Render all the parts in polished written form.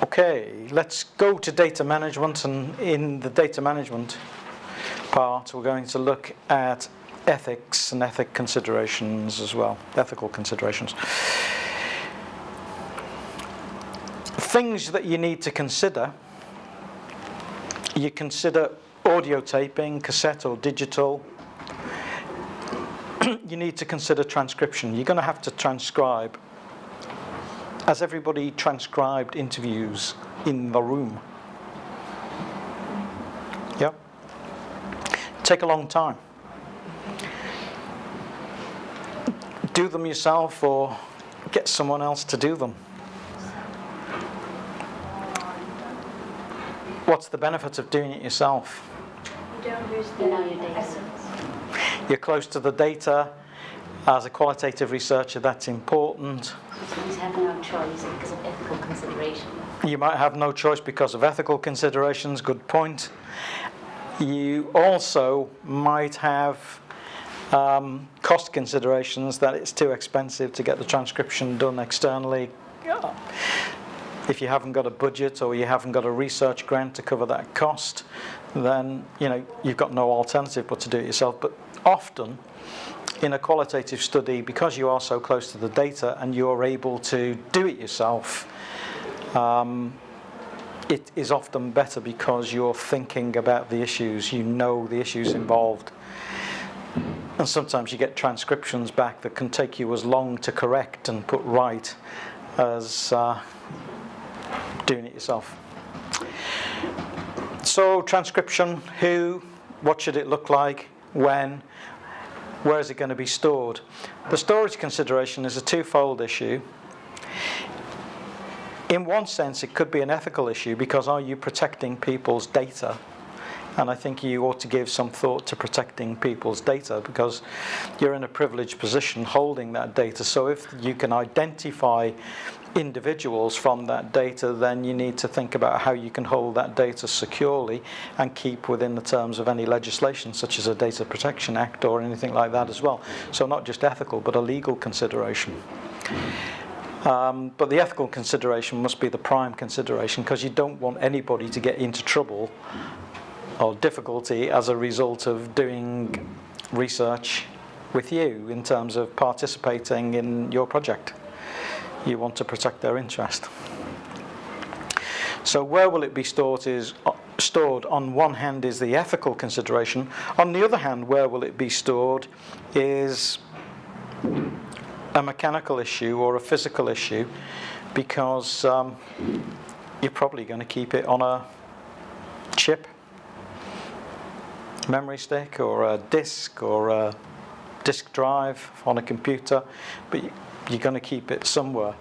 Okay, let's go to data management, and in the data management part we're going to look at ethics and ethical considerations as well, ethical considerations. Things that you need to consider: you consider audio taping, cassette or digital. You need to consider transcription. You're going to have to transcribe. Has everybody transcribed interviews in the room? Yeah. Take a long time. Do them yourself or get someone else to do them. What's the benefit of doing it yourself? You don't lose the essence. You're close to the data. As a qualitative researcher, that's important. Sometimes you have no choice because of ethical consideration. You might have no choice because of ethical considerations, good point. You also might have cost considerations, that it's too expensive to get the transcription done externally. If you haven't got a budget or you haven't got a research grant to cover that cost, then you've got no alternative but to do it yourself. But often in a qualitative study, because you are so close to the data and you're able to do it yourself, it is often better because you're thinking about the issues, you know the issues involved. And sometimes you get transcriptions back that can take you as long to correct and put right as doing it yourself. So transcription: who, what should it look like, when, where is it going to be stored? The storage consideration is a twofold issue. In one sense, it could be an ethical issue, because are you protecting people's data? And I think you ought to give some thought to protecting people's data, because you're in a privileged position holding that data. So if you can identify individuals from that data, then you need to think about how you can hold that data securely and keep within the terms of any legislation, such as a Data Protection Act or anything like that as well. So not just ethical, but a legal consideration. But the ethical consideration must be the prime consideration, because you don't want anybody to get into trouble or difficulty as a result of doing research with you in terms of participating in your project. You want to protect their interest. So where will it be stored on one hand is the ethical consideration. On the other hand, where will it be stored is a mechanical issue or a physical issue, because you're probably going to keep it on a chip, memory stick, or a disk, or a disk drive on a computer, but you're going to keep it somewhere.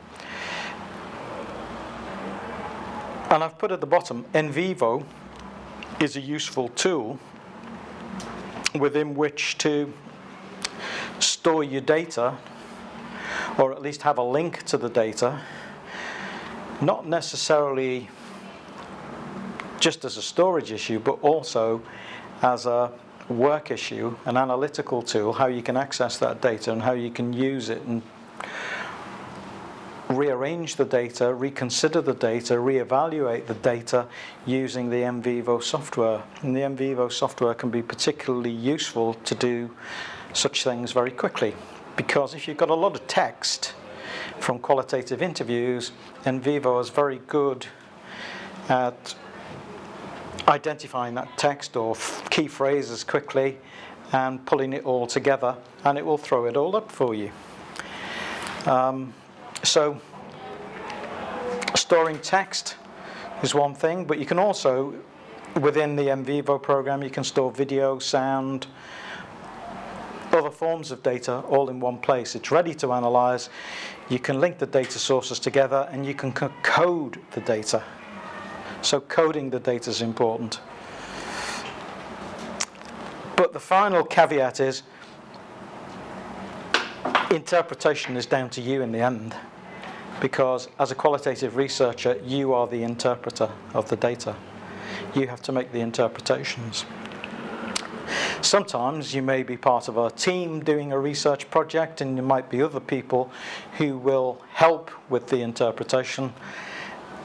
And I've put at the bottom, NVivo is a useful tool within which to store your data, or at least have a link to the data, not necessarily just as a storage issue, but also as a work issue, an analytical tool, how you can access that data and how you can use it and rearrange the data, reconsider the data, reevaluate the data using the NVivo software. And the NVivo software can be particularly useful to do such things very quickly, because if you've got a lot of text from qualitative interviews, NVivo is very good at identifying that text or key phrases quickly and pulling it all together, and it will throw it all up for you. So storing text is one thing, but you can also, within the NVivo program, you can store video, sound, other forms of data all in one place. It's ready to analyze. You can link the data sources together and you can code the data. So coding the data is important. But the final caveat is interpretation is down to you in the end, because as a qualitative researcher, you are the interpreter of the data. You have to make the interpretations. Sometimes you may be part of a team doing a research project, and there might be other people who will help with the interpretation.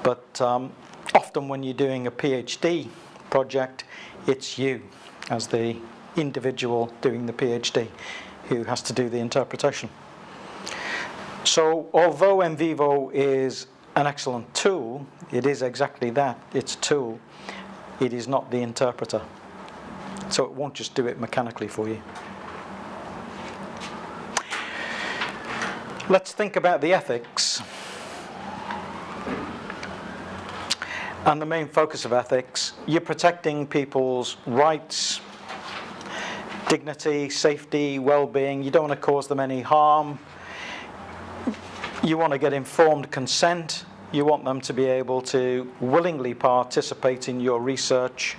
But often when you're doing a PhD project, it's you as the individual doing the PhD who has to do the interpretation. So although NVivo is an excellent tool, it is exactly that, it's a tool, it is not the interpreter. So it won't just do it mechanically for you. Let's think about the ethics. And the main focus of ethics, you're protecting people's rights, dignity, safety, well-being. You don't want to cause them any harm. You want to get informed consent. You want them to be able to willingly participate in your research.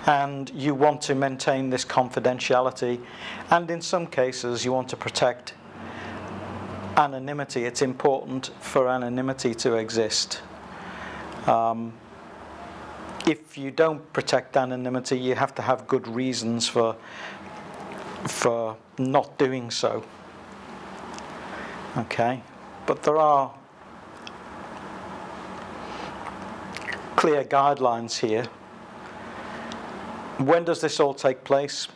And you want to maintain this confidentiality. And in some cases, you want to protect anonymity. It's important for anonymity to exist. If you don't protect anonymity, you have to have good reasons for not doing so. Okay, but there are clear guidelines here. When does this all take place?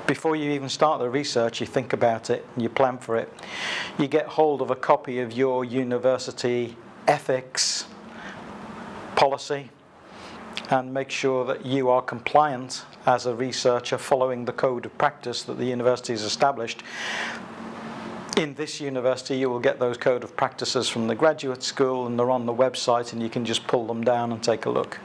Before you even start the research, you think about it, you plan for it. You get hold of a copy of your university ethics policy and make sure that you are compliant as a researcher following the code of practice that the university has established. In this university, you will get those code of practices from the graduate school, and they're on the website, and you can just pull them down and take a look.